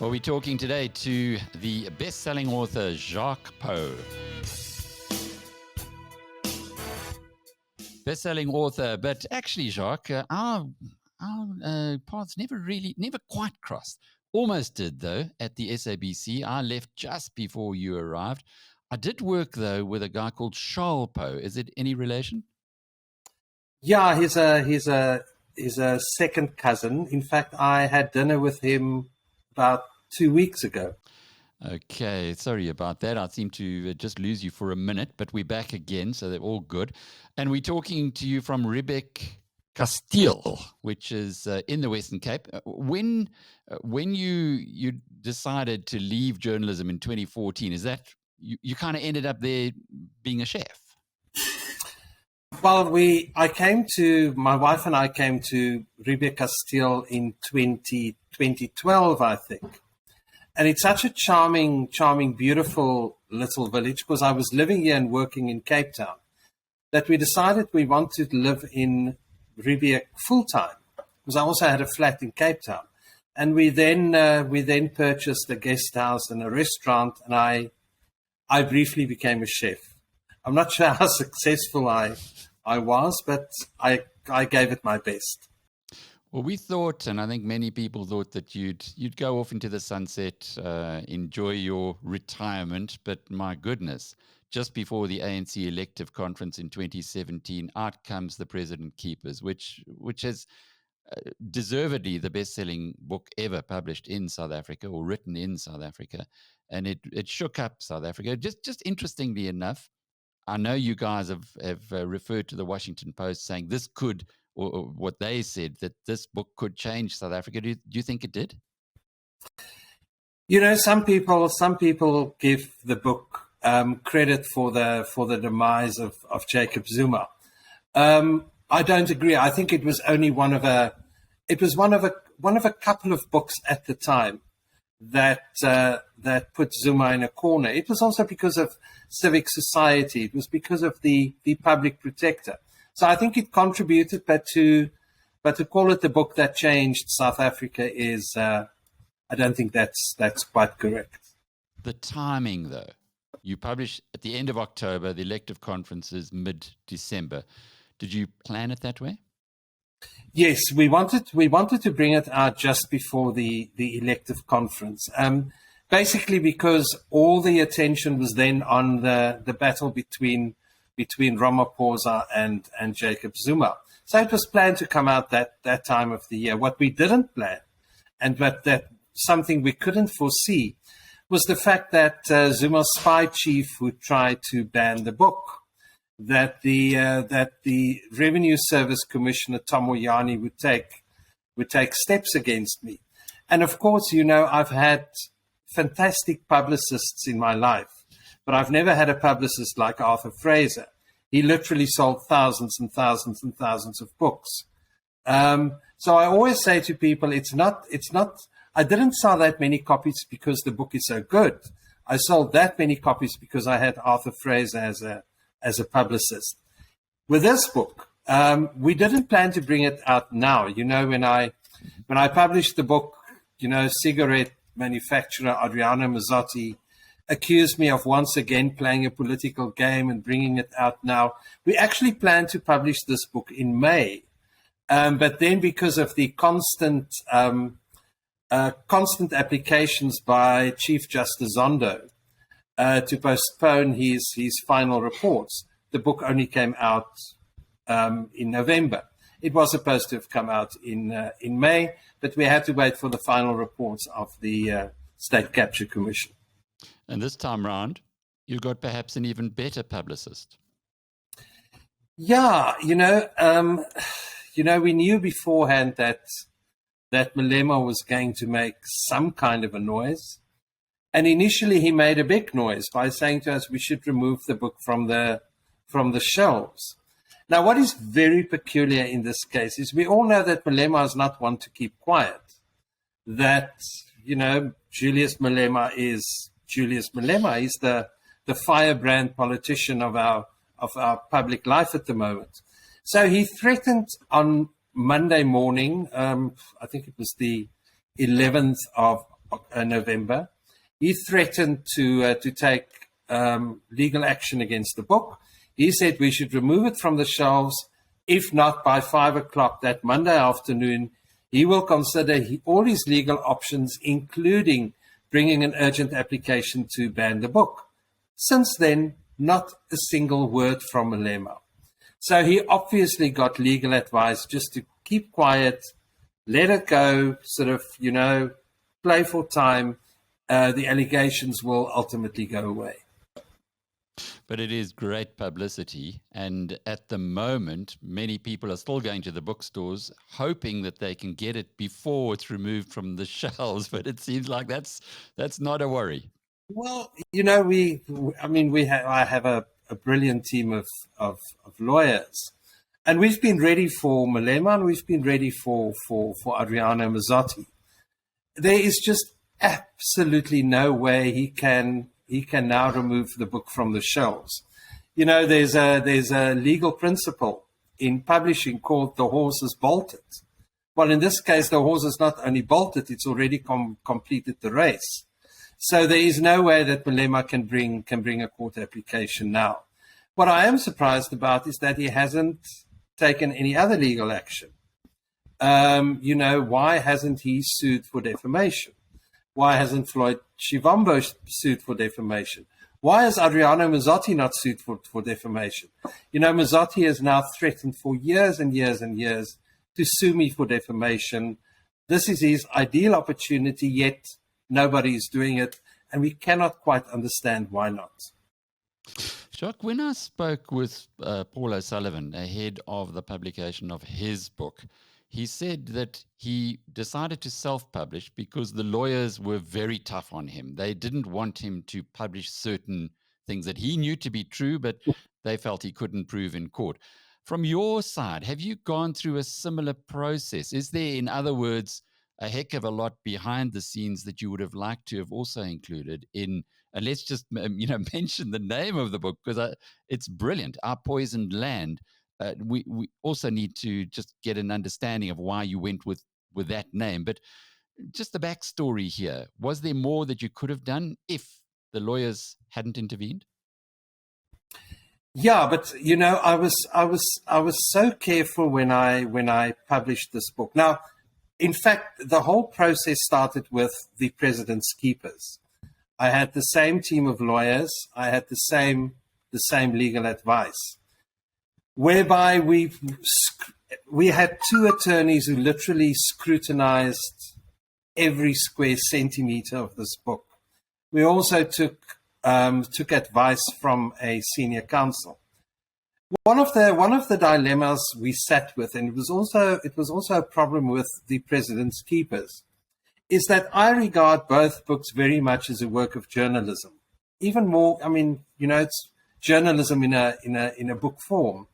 Well, we're talking today to the best-selling author, Jacques Pauw. Best-selling author, but actually, Jacques, our paths never quite crossed. Almost did, though, at the SABC. I left just before you arrived. I did work, though, with a guy called Charles Pauw. Is it any relation? Yeah, he's a second cousin. In fact, I had dinner with him about 2 weeks ago. Okay, sorry about that. I seem to just lose you for a minute, but we're back again, so they're all good. And we're talking to you from Riebeek Kasteel, which is in the Western Cape. When you decided to leave journalism in 2014, is that you kind of ended up there being a chef? Well, my wife and I came to Riebeek Kasteel in 2012, I think. And it's such a charming, beautiful little village, because I was living here and working in Cape Town, that we decided we wanted to live in Riebeek full time, because I also had a flat in Cape Town. And we then purchased a guest house and a restaurant, and I briefly became a chef. I'm not sure how successful I was, but I gave it my best. Well, we thought, and I think many people thought, that you'd go off into the sunset, enjoy your retirement. But my goodness, just before the ANC elective conference in 2017, out comes The President Keepers, which is deservedly the best-selling book ever published in South Africa or written in South Africa. And it shook up South Africa. Just interestingly enough, I know you guys have referred to the Washington Post saying this could, or what they said, that this book could change South Africa. Do you think it did? You know, some people give the book credit for the demise of Jacob Zuma. I don't agree. I think it was only one of a couple of books at the time that put Zuma in a corner. It was also because of civic society. It was because of the public protector. So I think it contributed, but to call it the book that changed South Africa is, I don't think that's quite correct. The timing, though, you published at the end of October, the elective conference is mid-December. Did you plan it that way? Yes, we wanted to bring it out just before the elective conference. Basically because all the attention was then on the battle between Ramaphosa and Jacob Zuma. So it was planned to come out that time of the year. What we didn't plan, and that something we couldn't foresee, was the fact that Zuma's spy chief would try to ban the book, that the Revenue Service Commissioner Tom Moyane would take steps against me. And of course, you know, I've had fantastic publicists in my life, but I've never had a publicist like Arthur Fraser. He literally sold thousands and thousands and thousands of books. So I always say to people, it's not, I didn't sell that many copies because the book is so good. I sold that many copies because I had Arthur Fraser as a publicist. With this book, we didn't plan to bring it out now. You know, when I published the book, you know, cigarette manufacturer Adriano Mazzotti accused me of once again playing a political game and bringing it out now. We actually planned to publish this book in May, but then because of the constant applications by Chief Justice Zondo to postpone his final reports, the book only came out in November. It was supposed to have come out in May, but we had to wait for the final reports of the State Capture Commission. And this time round, you got perhaps an even better publicist. Yeah, you know, we knew beforehand that Malema was going to make some kind of a noise. And initially he made a big noise by saying to us we should remove the book from the shelves. Now, what is very peculiar in this case is we all know that Malema is not one to keep quiet. That, you know, Julius Malema is Julius Malema. He's the firebrand politician of our public life at the moment. So he threatened on Monday morning, I think it was the 11th of November. He threatened to take legal action against the book. He said we should remove it from the shelves. If not by 5 o'clock that Monday afternoon, he will consider all his legal options, including bringing an urgent application to ban the book. Since then, not a single word from Malema. So he obviously got legal advice just to keep quiet, let it go, sort of, play for time. The allegations will ultimately go away. But it is great publicity. And at the moment, many people are still going to the bookstores hoping that they can get it before it's removed from the shelves. But it seems like that's not a worry. Well, I have a brilliant team of lawyers. And we've been ready for Malema, and we've been ready for Adriano Mazzotti. There is just absolutely no way he can now remove the book from the shelves. There's a legal principle in publishing called the horse is bolted. Well, in this case, the horse is not only bolted, it's already completed the race. So there is no way that Malema can bring a court application now. What I am surprised about is that he hasn't taken any other legal action. Why hasn't he sued for defamation? Why hasn't Floyd Shivambo sued for defamation? Why has Adriano Mazzotti not sued for defamation? Mazzotti has now threatened for years and years and years to sue me for defamation. This is his ideal opportunity, yet nobody is doing it, and we cannot quite understand why not. Jacques, when I spoke with Paul O'Sullivan ahead of the publication of his book, he said that he decided to self-publish because the lawyers were very tough on him. They didn't want him to publish certain things that he knew to be true, but they felt he couldn't prove in court. From your side, have you gone through a similar process? Is there, in other words, a heck of a lot behind the scenes that you would have liked to have also included in, and let's just mention the name of the book, because it's brilliant, Our Poisoned Land. We also need to just get an understanding of why you went with that name. But just the backstory here, was there more that you could have done if the lawyers hadn't intervened? Yeah, but I was so careful when I published this book. Now, in fact, the whole process started with the President's Keepers. I had the same team of lawyers. I had the same legal advice, whereby we had two attorneys who literally scrutinized every square centimeter of this book. We also took advice from a senior counsel. One of the dilemmas we sat with, and it was also a problem with the President's Keepers, is that I regard both books very much as a work of journalism. Even more, it's journalism in a book form.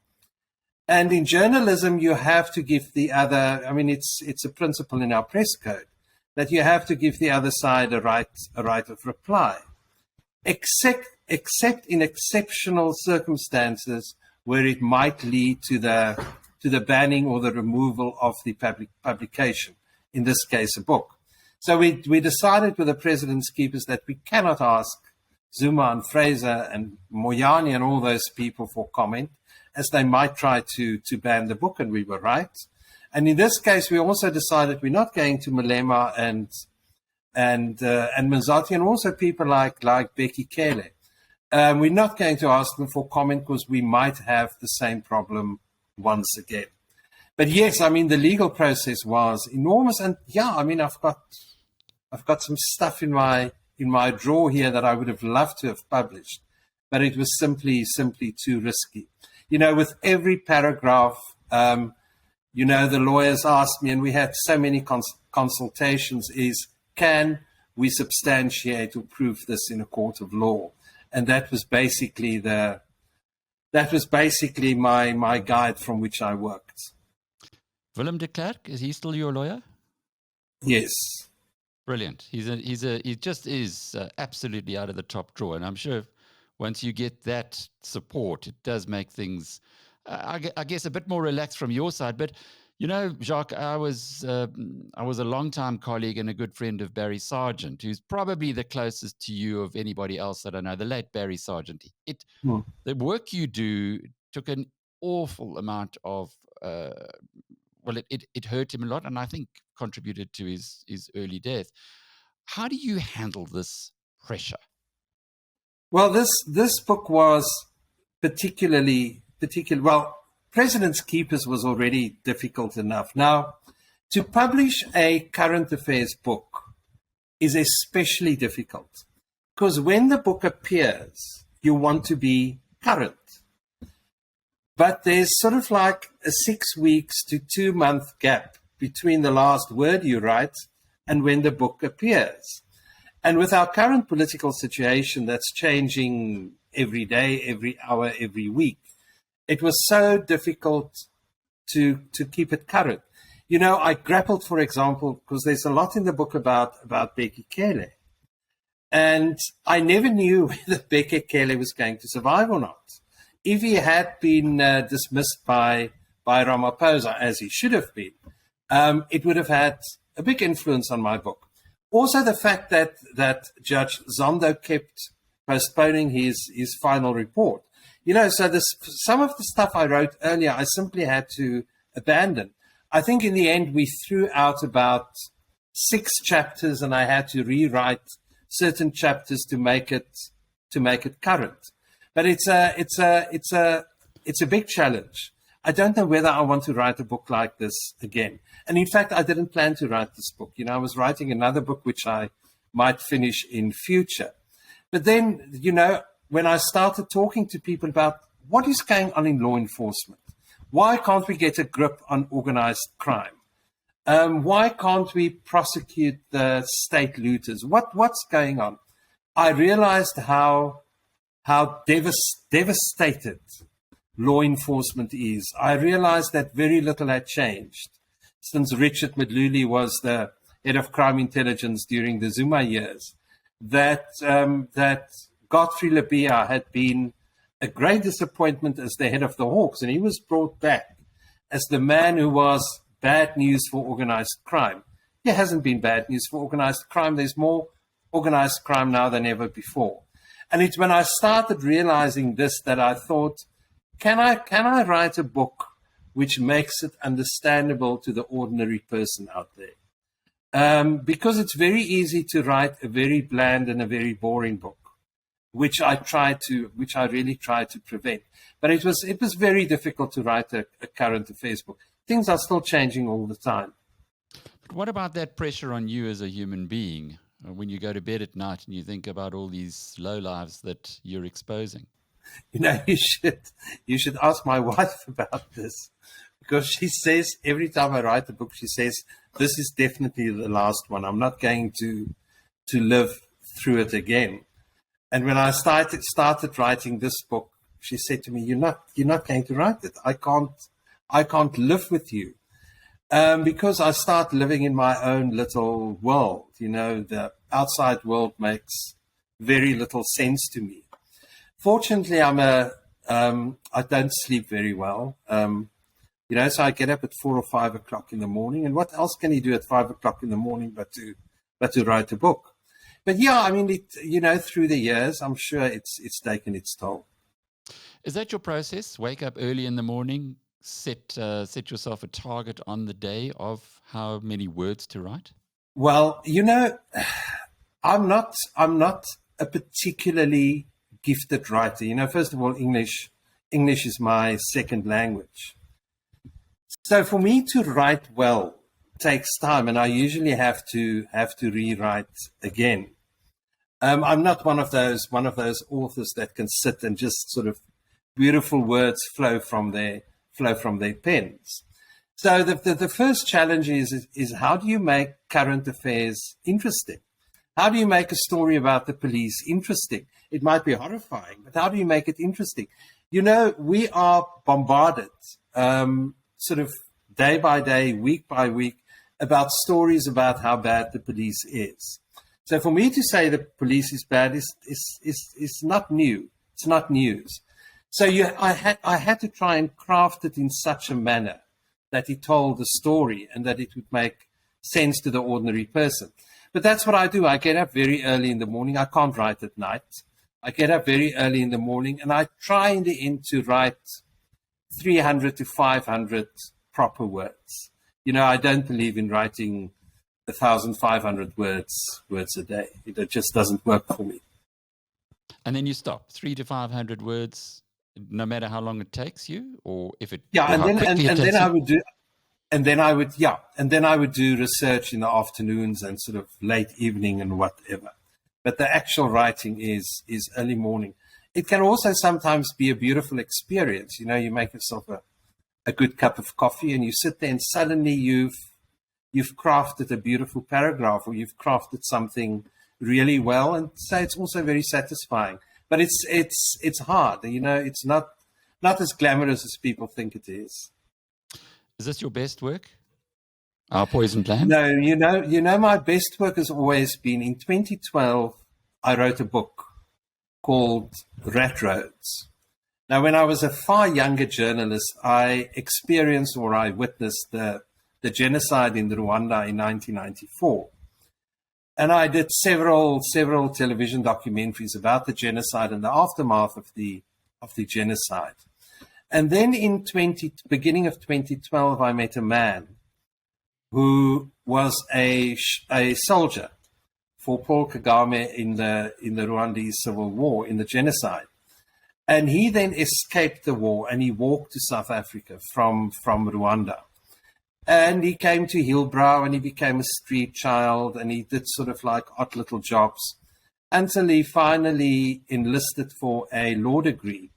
And in journalism, you have to give the other. It's a principle in our press code that you have to give the other side a right of reply, except in exceptional circumstances where it might lead to the banning or the removal of the publication. In this case, a book. So we decided with the President's Keepers that we cannot ask Zuma and Fraser and Moyani and all those people for comment, as they might try to ban the book, and we were right. And in this case, we also decided we're not going to Malema and Mazzotti, and also people like Becky Kele. We're not going to ask them for comment because we might have the same problem once again. But yes, the legal process was enormous, and yeah, I've got some stuff in my drawer here that I would have loved to have published, but it was simply too risky. With every paragraph, the lawyers asked me, and we had so many consultations, is can we substantiate or prove this in a court of law? And that was basically my guide from which I worked. Willem de Klerk, is he still your lawyer? Yes. Brilliant. He just is absolutely out of the top drawer, and I'm sure once you get that support, it does make things, I guess, a bit more relaxed from your side. But You know, Jacques, I was a longtime colleague and a good friend of Barry Sargent, who's probably the closest to you of anybody else that I know. The late Barry Sargent. Hmm. The work you do took an awful amount of. It hurt him a lot, and I think contributed to his early death. How do you handle this pressure? Well, this book was particular. Well, President's Keepers was already difficult enough. Now, to publish a current affairs book is especially difficult because when the book appears, you want to be current. But there's sort of like a 6 weeks to 2 month gap between the last word you write and when the book appears. And with our current political situation that's changing every day, every hour, every week, it was so difficult to keep it current. You know, I grappled, for example, because there's a lot in the book about Bheki Cele. And I never knew whether Bheki Cele was going to survive or not. If he had been dismissed by Ramaphosa, as he should have been, it would have had a big influence on my book. Also, the fact that Judge Zondo kept postponing his final report. You know, so some of the stuff I wrote earlier, I simply had to abandon. I think in the end, we threw out about 6 chapters, and I had to rewrite certain chapters to make it current. But it's a big challenge. I don't know whether I want to write a book like this again. And in fact, I didn't plan to write this book. You know, I was writing another book which I might finish in future. But then, you know, when I started talking to people about what is going on in law enforcement, why can't we get a grip on organized crime? Why can't we prosecute the state looters? What's going on? I realized how devastated law enforcement is. I realized that very little had changed since Richard Madluli was the head of crime intelligence during the Zuma years. That Godfrey Labia had been a great disappointment as the head of the Hawks, and he was brought back as the man who was bad news for organized crime. He hasn't been bad news for organized crime. There's more organized crime now than ever before. And it's when I started realizing this that I thought, can I write a book which makes it understandable to the ordinary person out there? Because it's very easy to write a very bland and a very boring book, which I really tried to prevent. But it was very difficult to write a current affairs book. Things are still changing all the time. But what about that pressure on you as a human being when you go to bed at night and you think about all these lowlives that you're exposing? You know, you should ask my wife about this, because she says every time I write a book, she says, this is definitely the last one. I'm not going to live through it again. And when I started writing this book, she said to me, you're not going to write it. I can't live with you. Because I start living in my own little world. You know, the outside world makes very little sense to me. Fortunately, I don't sleep very well. You know, so I get up at 4 or 5 o'clock in the morning. And what else can you do at 5 o'clock in the morning but to write a book? But yeah, I mean, through the years, I'm sure it's taken its toll. Is that your process? Wake up early in the morning, set yourself a target on the day of how many words to write? Well, you know, I'm not a particularly gifted writer. You know, first of all, English is my second language. So for me to write well takes time, and I usually have to rewrite again. I'm not one of those authors that can sit and just sort of beautiful words flow from their pens. So the first challenge is how do you make current affairs interesting? How do you make a story about the police interesting? It might be horrifying, but how do you make it interesting? You know, we are bombarded sort of day by day, week by week, about stories about how bad the police is. So for me to say the police is bad is not new. It's not news. So I had to try and craft it in such a manner that he told the story and that it would make sense to the ordinary person. But that's what I do. I get up very early in the morning. I can't write at night. I get up very early in the morning, and I try in the end to write 300 to 500 proper words. I don't believe in writing 1,500 words a day. It just doesn't work for me. And then you stop 300 to 500 words, no matter how long it takes you, or if it And then I would do research in the afternoons and sort of late evening and whatever. But the actual writing is early morning. It can also sometimes be a beautiful experience. You make yourself a good cup of coffee and you sit there and suddenly you've crafted a beautiful paragraph, or you've crafted something really well. And so it's also very satisfying. But it's hard. It's not as glamorous as people think it is. Is this your best work? Our Poison Plan? No, my best work has always been, in 2012, I wrote a book called Rat Roads. Now, when I was a far younger journalist, I experienced, or I witnessed the genocide in Rwanda in 1994. And I did several television documentaries about the genocide and the aftermath of the genocide. And then in beginning of 2012, I met a man who was a soldier for Paul Kagame in the Rwandese civil war, in the genocide. And he then escaped the war and he walked to South Africa from Rwanda. And he came to Hillbrow and he became a street child and he did sort of like odd little jobs until he finally enlisted for a law degree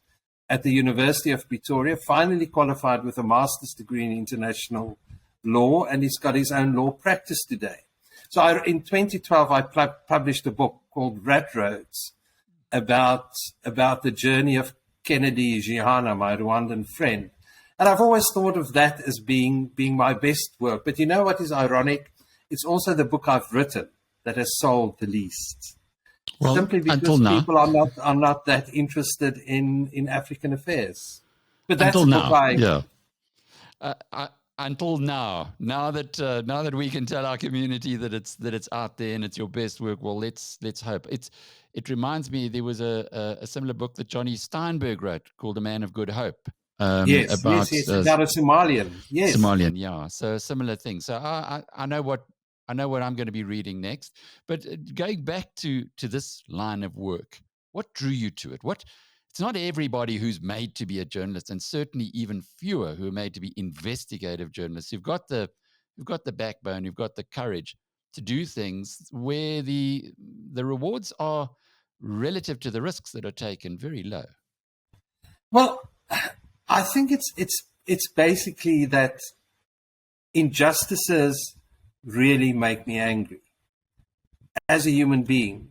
at the University of Pretoria, finally qualified with a master's degree in international law, and he's got his own law practice today. So in 2012, I published a book called Rat Roads about the journey of Kennedy Gihana, my Rwandan friend. And I've always thought of that as being my best work. But you know what is ironic? It's also the book I've written that has sold the least. Well, simply because people are not that interested in African affairs. But that's until now, until now that we can tell our community that it's out there and it's your best work. Well, let's hope. It reminds me, there was a similar book that Johnny Steinberg wrote called A Man of Good Hope. About a Somalian. Yes, Somalian, yeah. So similar thing. So I know what I'm going to be reading next. But going back to this line of work, what drew you to it? It's not everybody who's made to be a journalist, and certainly even fewer who are made to be investigative journalists. You've got the backbone, you've got the courage to do things where the rewards are relative to the risks that are taken very low. Well, I think it's basically that injustices really make me angry as a human being.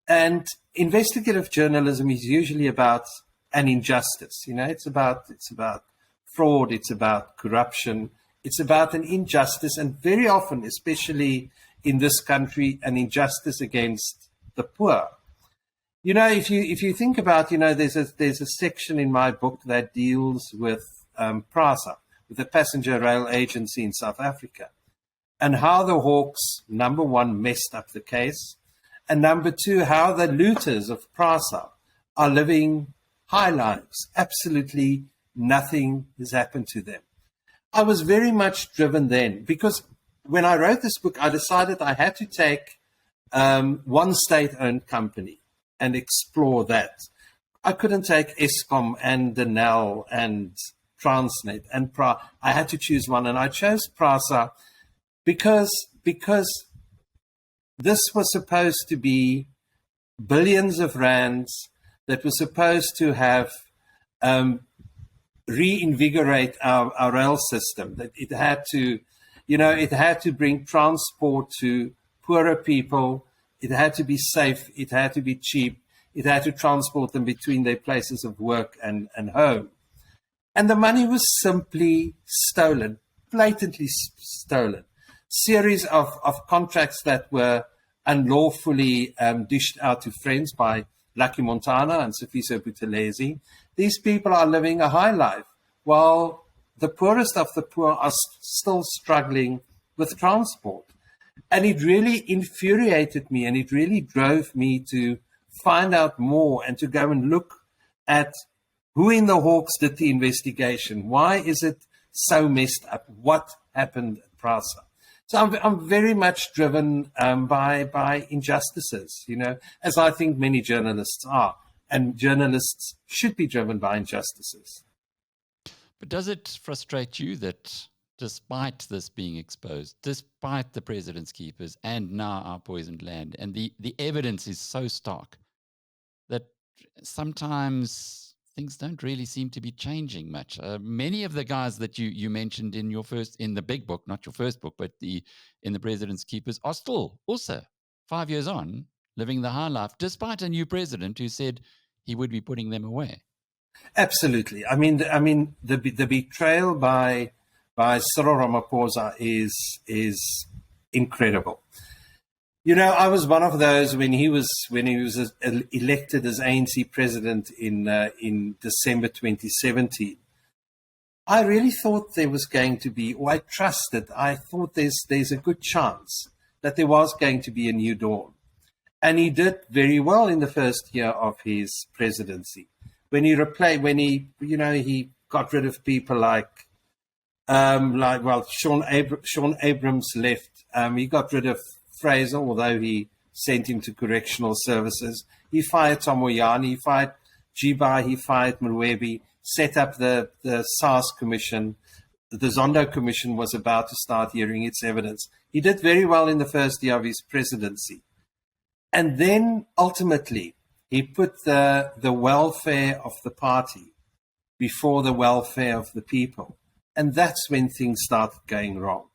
And investigative journalism is usually about an injustice. It's about fraud, it's about corruption, it's about an injustice, and very often, especially in this country, an injustice against the poor. If you think about, there's a section in my book that deals with PRASA, with the passenger rail agency in South Africa, and how the Hawks, number one, messed up the case, and number two, how the looters of PRASA are living high lives. Absolutely nothing has happened to them. I was very much driven then, because when I wrote this book, I decided I had to take one state-owned company and explore that. I couldn't take Eskom and Denel and Transnet and I had to choose one, and I chose PRASA because this was supposed to be billions of rands that was supposed to have reinvigorate our rail system. That it had to bring transport to poorer people. It had to be safe. It had to be cheap. It had to transport them between their places of work and home. And the money was simply stolen, blatantly stolen. Series of contracts that were unlawfully dished out to friends by Lucky Montana and Sifiso Buthelezi. These people are living a high life while the poorest of the poor are still struggling with transport. And it really infuriated me, and it really drove me to find out more and to go and look at who in the Hawks did the investigation. Why is it so messed up? What happened at PRASA? So I'm very much driven by injustices, as I think many journalists are. And journalists should be driven by injustices. But does it frustrate you that despite this being exposed, despite the president's keepers and now our poisoned land, and the evidence is so stark, that sometimes things don't really seem to be changing much? Many of the guys that you mentioned in the big book, not your first book, but in the president's keepers, are still also 5 years on living the high life, despite a new president who said he would be putting them away. Absolutely. I mean, the betrayal by Cyril Ramaphosa is incredible. I was one of those when he was elected as ANC president in December 2017. I really thought there was going to be, or I thought there's a good chance that there was going to be a new dawn. And he did very well in the first year of his presidency. When he got rid of people like Sean Abrams left. He got rid of Fraser, although he sent him to correctional services. He fired Tom Moyane, he fired Jibai, he fired Mrwebi, set up the SARS Commission. The Zondo Commission was about to start hearing its evidence. He did very well in the first year of his presidency. And then ultimately, he put the welfare of the party before the welfare of the people. And that's when things started going wrong.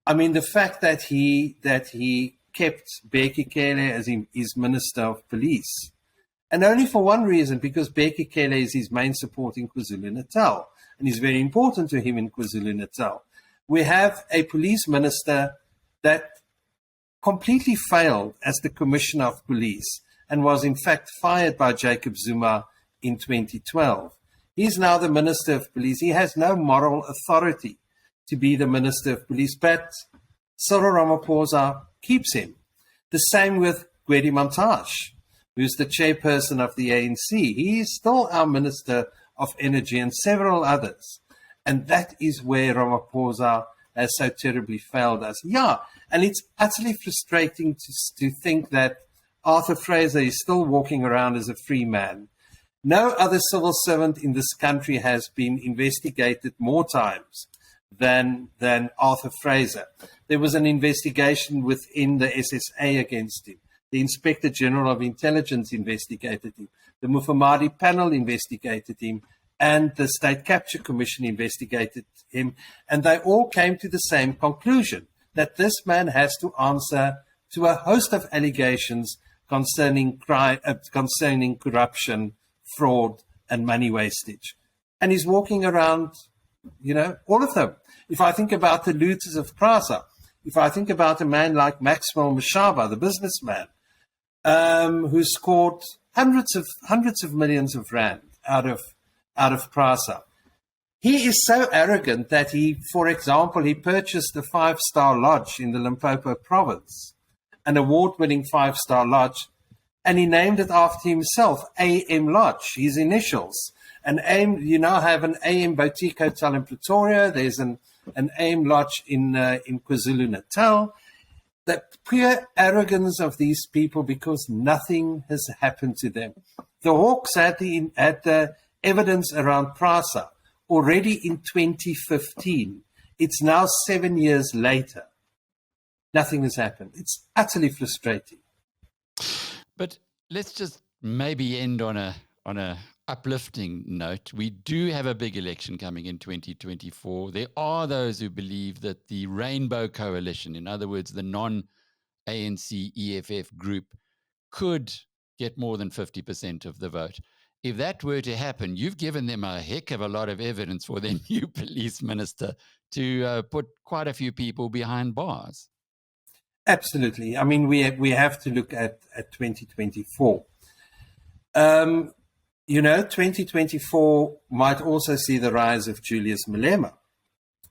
I mean, the fact that he kept Bheki Cele as his Minister of Police, and only for one reason, because Bheki Cele is his main support in KwaZulu-Natal, and is very important to him in KwaZulu-Natal. We have a police minister that completely failed as the Commissioner of Police and was in fact fired by Jacob Zuma in 2012. He's now the Minister of Police. He has no moral authority to be the Minister of Police, but Cyril Ramaphosa keeps him. The same with Gwedi Montage, who's the chairperson of the ANC. He is still our Minister of Energy, and several others. And that is where Ramaphosa has so terribly failed us. Yeah, and it's utterly frustrating to think that Arthur Fraser is still walking around as a free man. No other civil servant in this country has been investigated more times than Arthur Fraser. There was an investigation within the SSA against him. The Inspector General of Intelligence investigated him. The Mufamadi panel investigated him, and the State Capture Commission investigated him. And they all came to the same conclusion, that this man has to answer to a host of allegations concerning corruption, fraud, and money wastage. And he's walking around, all of them. If I think about the looters of PRASA, if I think about a man like Maxwell Mashaba, the businessman, who scored hundreds of millions of rand out of PRASA. He is so arrogant that for example, he purchased a 5-star lodge in the Limpopo province, an award-winning 5-star lodge, and he named it after himself, AM Lodge, his initials. An AM, you now have an AM Boutique Hotel in Pretoria. There's an AM Lodge in KwaZulu-Natal. The pure arrogance of these people, because nothing has happened to them. The Hawks had the evidence around PRASA already in 2015. It's now 7 years later. Nothing has happened. It's utterly frustrating. But let's just maybe end on a uplifting note. We do have a big election coming in 2024. There are those who believe that the Rainbow Coalition, in other words, the non-ANC EFF group, could get more than 50% of the vote. If that were to happen, you've given them a heck of a lot of evidence for their new police minister to put quite a few people behind bars. Absolutely. I mean, we have to look at 2024. 2024 might also see the rise of Julius Malema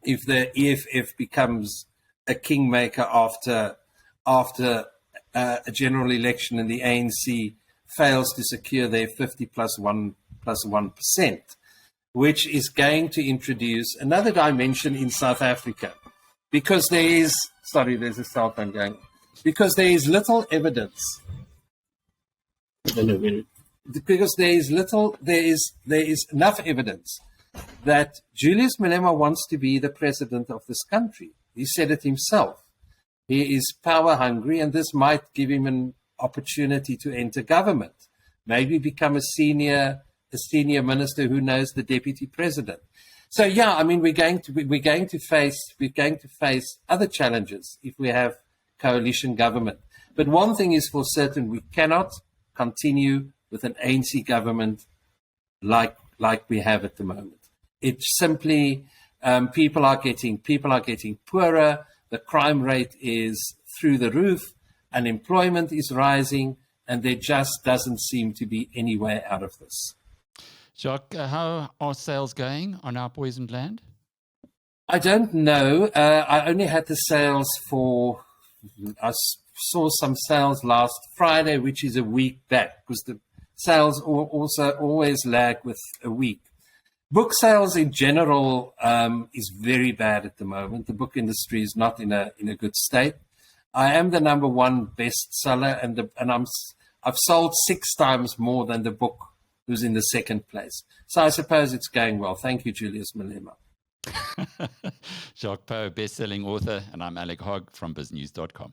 if the EFF becomes a kingmaker after a general election and the ANC fails to secure their 50 plus 1%, which is going to introduce another dimension in South Africa. Because there's a cell phone going. Because there is little evidence. Because there is enough evidence that Julius Malema wants to be the president of this country. He said it himself. He is power hungry, and this might give him an opportunity to enter government, maybe become a senior minister who knows the deputy president. So yeah, I mean, we're going to face other challenges if we have coalition government. But one thing is for certain: we cannot continue with an ANC government like we have at the moment. It's simply people are getting poorer. The crime rate is through the roof. Unemployment is rising, and there just doesn't seem to be any way out of this. Jacques, how are sales going on our poisoned land? I don't know. I only had the sales I saw some sales last Friday, which is a week back, because the sales also always lag with a week. Book sales in general is very bad at the moment. The book industry is not in a good state. I am the #1 bestseller, and I've sold 6 times more than the book who's in the second place. So I suppose it's going well. Thank you, Julius Malema. Jacques Pauw, best-selling author, and I'm Alec Hogg from BizNews.com.